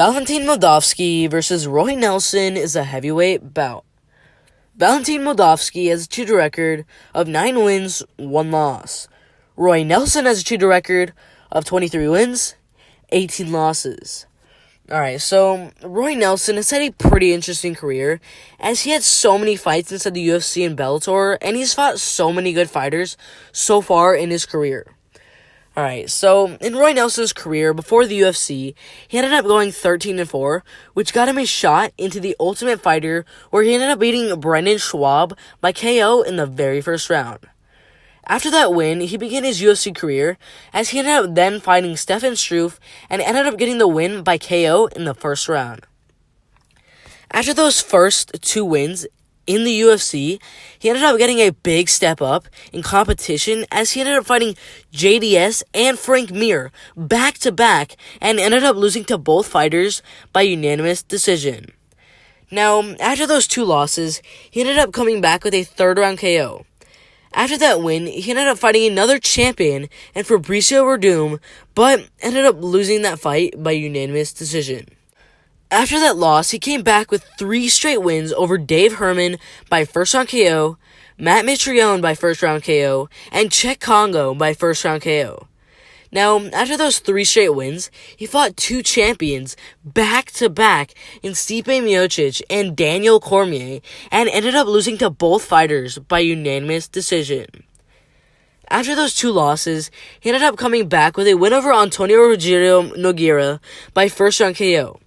Valentin Modovski versus Roy Nelson is a heavyweight bout. Valentin Modovski has a cheater record of 9 wins, 1 loss. Roy Nelson has a cheater record of 23 wins, 18 losses. Alright, so Roy Nelson has had a pretty interesting career, as he had so many fights inside the UFC and Bellator, and he's fought so many good fighters so far in his career. Alright, so in Roy Nelson's career before the UFC, he ended up going 13-4, which got him a shot into the Ultimate Fighter, where he ended up beating Brendan Schwab by KO in the very first round. After that win, he began his UFC career, as he ended up then fighting Stefan Struve, and ended up getting the win by KO in the first round. After those first 2 wins in the UFC, he ended up getting a big step up in competition, as he ended up fighting JDS and Frank Mir back-to-back, and ended up losing to both fighters by unanimous decision. Now, after those 2 losses, he ended up coming back with a 3rd-round KO. After that win, he ended up fighting another champion and Fabricio Werdum, but ended up losing that fight by unanimous decision. After that loss, he came back with 3 straight wins over Dave Herman by first-round KO, Matt Mitrione by first-round KO, and Czech Congo by first-round KO. Now, after those 3 straight wins, he fought 2 champions back-to-back in Stipe Miocic and Daniel Cormier, and ended up losing to both fighters by unanimous decision. After those 2 losses, he ended up coming back with a win over Antonio Rogério Nogueira by first-round KO.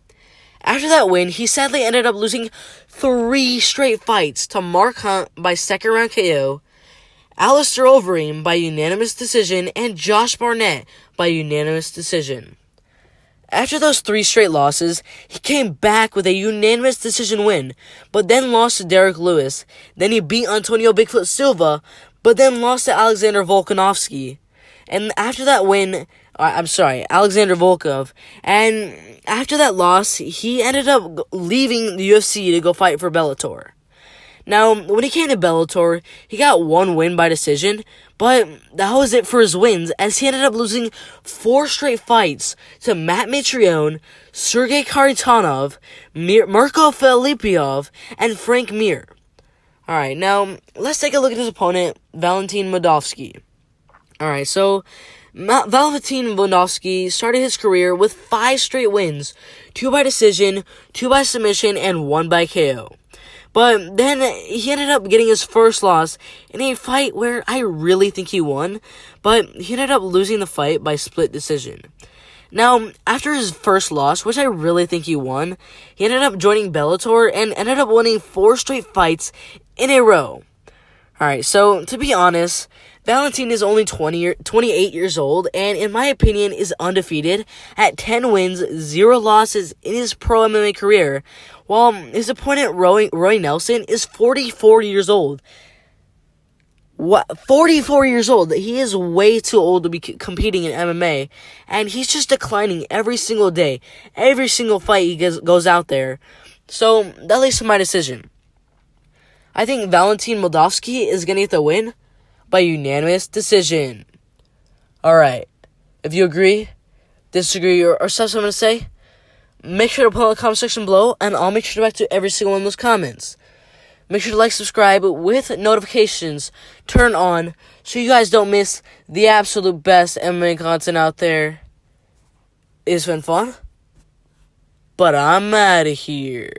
After that win, he sadly ended up losing 3 straight fights to Mark Hunt by second-round KO, Alistair Overeem by unanimous decision, and Josh Barnett by unanimous decision. After those 3 straight losses, he came back with a unanimous decision win, but then lost to Derek Lewis. Then he beat Antonio Bigfoot Silva, but then lost to Alexander Volkanovski. And after that win, Alexander Volkov. And after that loss, he ended up leaving the UFC to go fight for Bellator. Now, when he came to Bellator, he got 1 win by decision, but that was it for his wins, as he ended up losing 4 straight fights to Matt Mitrione, Sergey Kharitonov, Mirko Filippov, and Frank Mir. Alright, now, let's take a look at his opponent, Valentin Modovski. Alright, so Valentin Modovski started his career with 5 straight wins, 2 by decision, 2 by submission, and 1 by KO. But then he ended up getting his first loss in a fight where I really think he won, but he ended up losing the fight by split decision. Now, after his first loss, which I really think he won, he ended up joining Bellator and ended up winning 4 straight fights in a row. Alright, so to be honest, Valentin is only 28 years old, and in my opinion is undefeated at 10 wins, 0 losses in his pro MMA career, while his opponent Roy Nelson is 44 years old. 44 years old? He is way too old to be competing in MMA, and he's just declining every single day, every single fight he goes out there. So that leads to my decision. I think Valentin Modovski is going to get the win by unanimous decision. Alright, if you agree, disagree, or stuff I'm going to say, make sure to put in the comment section below, and I'll make sure to get back to every single one of those comments. Make sure to like, subscribe, with notifications turned on, so you guys don't miss the absolute best MMA content out there. It's been fun, but I'm out of here.